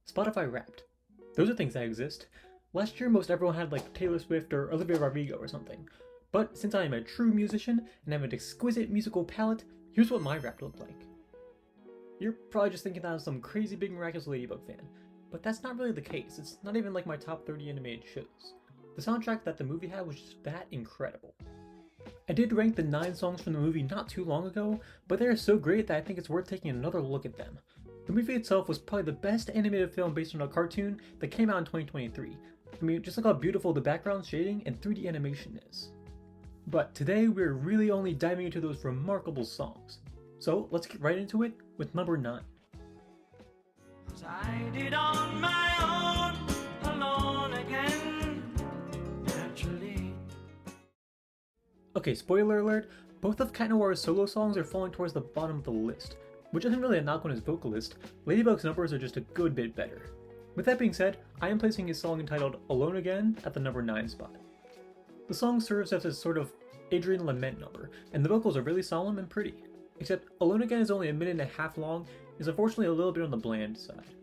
Spotify Wrapped. Those are things that exist. Last year, most everyone had like Taylor Swift or Olivia Rodrigo or something. But since I am a true musician and have an exquisite musical palette, here's what my Wrapped looked like. You're probably just thinking that I'm some crazy big Miraculous Ladybug fan, but that's not really the case. It's not even like my top 30 animated shows. The soundtrack that the movie had was just that incredible. I did rank the 9 songs from the movie not too long ago, but they are so great that I think it's worth taking another look at them. The movie itself was probably the best animated film based on a cartoon that came out in 2023. I mean, just look how beautiful the background shading and 3D animation is. But today we're really only diving into those remarkable songs. So let's get right into it with number 9. I did on my own, alone again, naturally. Okay, spoiler alert, both of Cat Noir's solo songs are falling towards the bottom of the list, which isn't really a knock on his vocalist. Ladybug's numbers are just a good bit better. With that being said, I am placing his song entitled Alone Again at the number 9 spot. The song serves as a sort of Adrian lament number, and the vocals are really solemn and pretty. Except Alone Again is only a minute and a half long, is unfortunately a little bit on the bland side.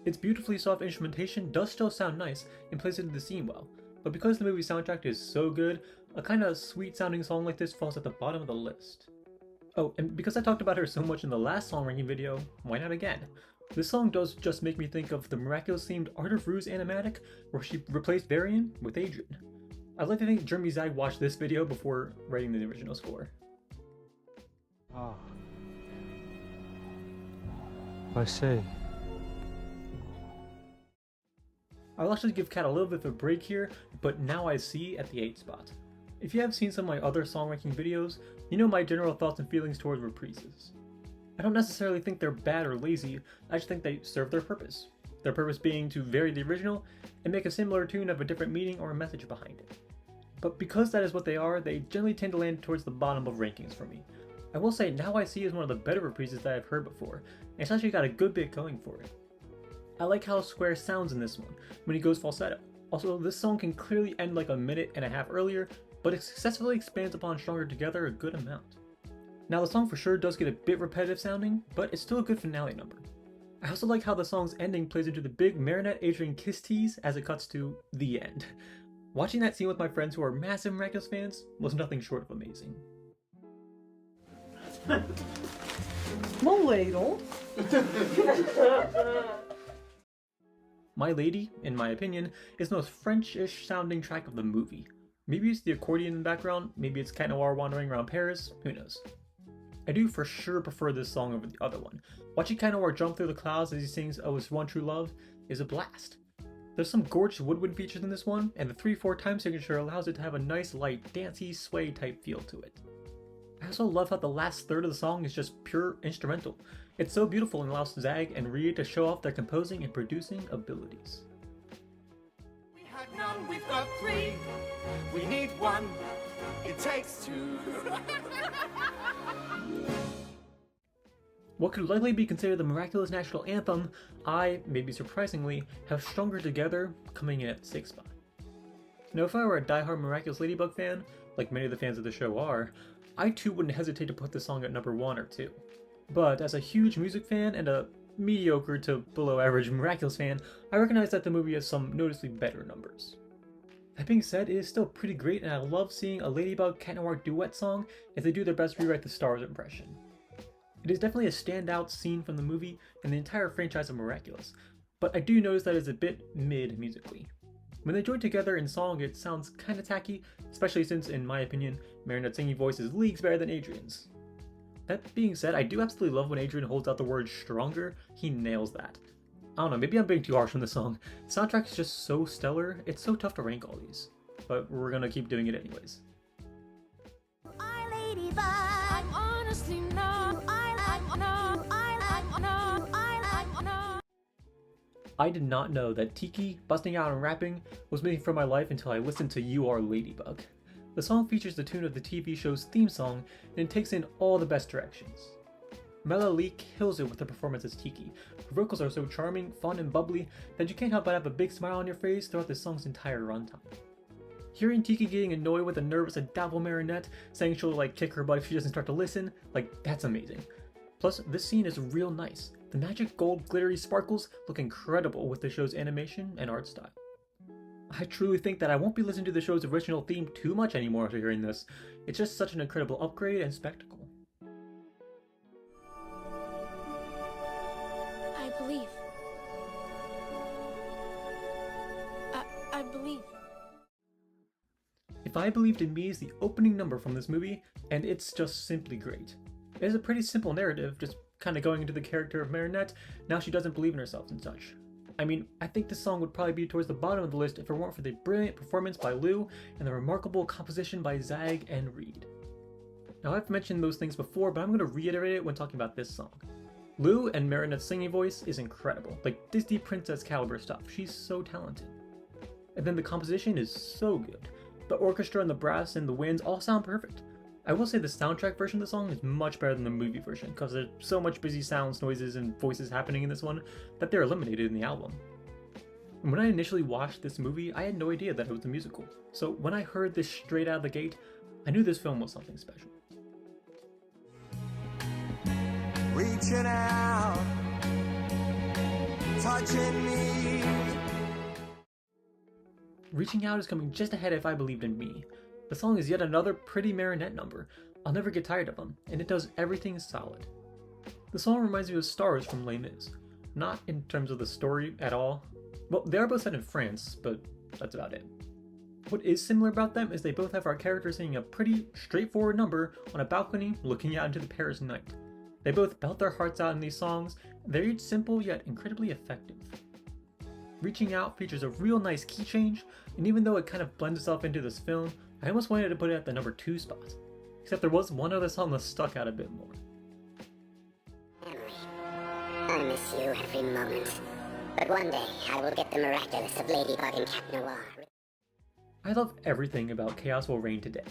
Its beautifully soft instrumentation does still sound nice and plays into the scene well, but because the movie soundtrack is so good, a kinda sweet sounding song like this falls at the bottom of the list. Oh, and because I talked about her so much in the last song ranking video, why not again? This song does just make me think of the Miraculous themed Art of Ruse animatic, where she replaced Varian with Adrian. I'd like to think Jeremy Zag watched this video before writing the original score. Ah, I see. I'll actually give Cat a little bit of a break here, but Now I See at the 8th spot. If you have seen some of my other song ranking videos, you know my general thoughts and feelings towards reprises. I don't necessarily think they're bad or lazy, I just think they serve their purpose. Their purpose being to vary the original and make a similar tune have a different meaning or a message behind it. But because that is what they are, they generally tend to land towards the bottom of rankings for me. I will say Now I See is one of the better reprises that I've heard before, and it's actually got a good bit going for it. I like how Square sounds in this one, when he goes falsetto. Also, this song can clearly end like a minute and a half earlier, but it successfully expands upon Stronger Together a good amount. Now the song for sure does get a bit repetitive sounding, but it's still a good finale number. I also like how the song's ending plays into the big Marinette Adrian kiss tease as it cuts to the end. Watching that scene with my friends who are massive Miraculous fans was nothing short of amazing. My ladle. My Lady, in my opinion, is the most French-ish sounding track of the movie. Maybe it's the accordion in the background, maybe it's Cat Noir wandering around Paris, who knows. I do for sure prefer this song over the other one. Watching Cat Noir jump through the clouds as he sings Oh It's One True Love is a blast. There's some gorgeous woodwind features in this one, and the 3/4 time signature allows it to have a nice light, dancey, sway type feel to it. I also love how the last third of the song is just pure instrumental. It's so beautiful and allows Zag and Reed to show off their composing and producing abilities. We had none, we've got 3. We need 1. It takes 2. What could likely be considered the Miraculous National Anthem, I, maybe surprisingly, have Stronger Together coming in at the 6th spot. Now if I were a diehard Miraculous Ladybug fan, like many of the fans of the show are, I too wouldn't hesitate to put this song at number 1 or 2. But as a huge music fan and a mediocre to below average Miraculous fan, I recognize that the movie has some noticeably better numbers. That being said, it is still pretty great, and I love seeing a Ladybug Cat Noir duet song if they do their best to rewrite the Stars impression. It is definitely a standout scene from the movie and the entire franchise of Miraculous, but I do notice that it's a bit mid musically. When they join together in song, it sounds kinda tacky, especially since, in my opinion, Marinette's singing voice is leagues better than Adrian's. That being said, I do absolutely love when Adrian holds out the word stronger, he nails that. I don't know, maybe I'm being too harsh on the song. The soundtrack is just so stellar, it's so tough to rank all these. But we're gonna keep doing it anyways. I did not know that Tiki, busting out and rapping, was made for my life until I listened to You Are Ladybug. The song features the tune of the TV show's theme song, and it takes in all the best directions. Mela Lee kills it with her performance as Tiki. Her vocals are so charming, fun, and bubbly that you can't help but have a big smile on your face throughout the song's entire runtime. Hearing Tiki getting annoyed with a nervous and doubtful Marinette, saying she'll kick her butt if she doesn't start to listen, that's amazing. Plus, this scene is real nice. The magic gold glittery sparkles look incredible with the show's animation and art style. I truly think that I won't be listening to the show's original theme too much anymore after hearing this. It's just such an incredible upgrade and spectacle. I believe. I believe. If I Believed in Me is the opening number from this movie, and it's just simply great. It is a pretty simple narrative, just kind of going into the character of Marinette, now she doesn't believe in herself and such. I mean, I think this song would probably be towards the bottom of the list if it weren't for the brilliant performance by Lou and the remarkable composition by Zag and Reed. Now I've mentioned those things before, but I'm going to reiterate it when talking about this song. Lou and Marinette's singing voice is incredible, like Disney princess caliber stuff. She's so talented. And then the composition is so good. The orchestra and the brass and the winds all sound perfect. I will say the soundtrack version of the song is much better than the movie version, because there's so much busy sounds, noises, and voices happening in this one that they're eliminated in the album. And when I initially watched this movie, I had no idea that it was a musical. So when I heard this straight out of the gate, I knew this film was something special. Reaching out, touching me. Reaching Out is coming just ahead of If I Believed in Me. The song is yet another pretty Marinette number. I'll never get tired of them, and it does everything solid. The song reminds me of Stars from Les Mis. Not in terms of the story at all. Well, they are both set in France, but that's about it. What is similar about them is they both have our characters singing a pretty straightforward number on a balcony looking out into the Paris night. They both belt their hearts out in these songs, they're each simple yet incredibly effective. Reaching Out features a real nice key change, and even though it kind of blends itself into this film, I almost wanted to put it at the number 2 spot. Except there was one other song that stuck out a bit more. Emily, I miss you every moment. But one day, I will get the Miraculous Ladybug Cat Noir. I love everything about Chaos Will Reign Today.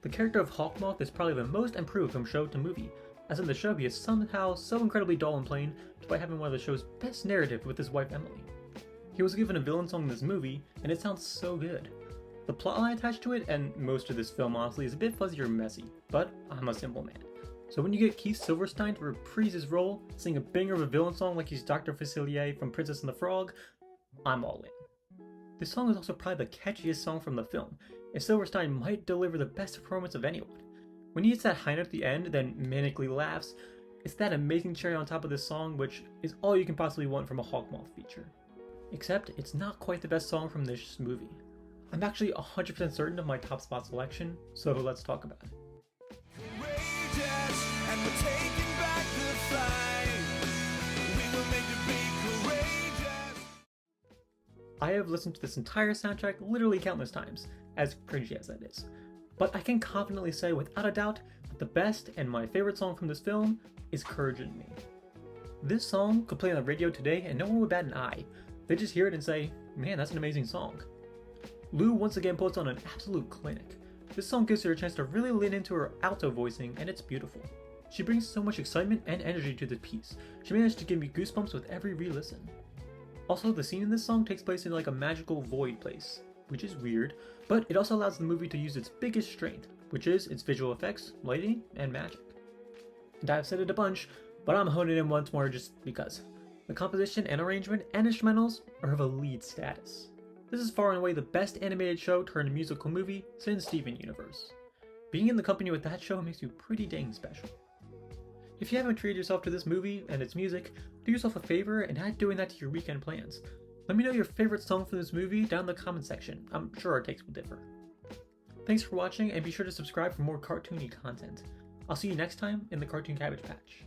The character of Hawkmoth is probably the most improved from show to movie, as in the show he is somehow so incredibly dull and plain despite having one of the show's best narrative with his wife Emily. He was given a villain song in this movie, and it sounds so good. The plotline attached to it, and most of this film honestly, is a bit fuzzy or messy, but I'm a simple man. So when you get Keith Silverstein to reprise his role, sing a banger of a villain song like he's Dr. Facilier from Princess and the Frog, I'm all in. This song is also probably the catchiest song from the film, and Silverstein might deliver the best performance of anyone. When he hits that high note at the end, then manically laughs, it's that amazing cherry on top of this song, which is all you can possibly want from a Hawkmoth feature. Except, it's not quite the best song from this movie. I'm actually 100% certain of my top spot selection, so let's talk about it. Courageous, and we're taking back the fight. We will make it be courageous. I have listened to this entire soundtrack literally countless times, as cringy as that is. But I can confidently say without a doubt that the best and my favorite song from this film is Courage in Me. This song could play on the radio today and no one would bat an eye. They just hear it and say, man, that's an amazing song. Lou once again puts on an absolute clinic. This song gives her a chance to really lean into her alto voicing, and it's beautiful. She brings so much excitement and energy to the piece. She managed to give me goosebumps with every re-listen. Also, the scene in this song takes place in like a magical void place, which is weird, but it also allows the movie to use its biggest strength, which is its visual effects, lighting, and magic. And I've said it a bunch, but I'm honing in once more just because. The composition and arrangement and instrumentals are of a lead status. This is far and away the best animated show turned musical movie since Steven Universe. Being in the company with that show makes you pretty dang special. If you haven't treated yourself to this movie and its music, do yourself a favor and add doing that to your weekend plans. Let me know your favorite song from this movie down in the comment section. I'm sure our takes will differ. Thanks for watching, and be sure to subscribe for more cartoony content. I'll see you next time in the Cartoon Cabbage Patch.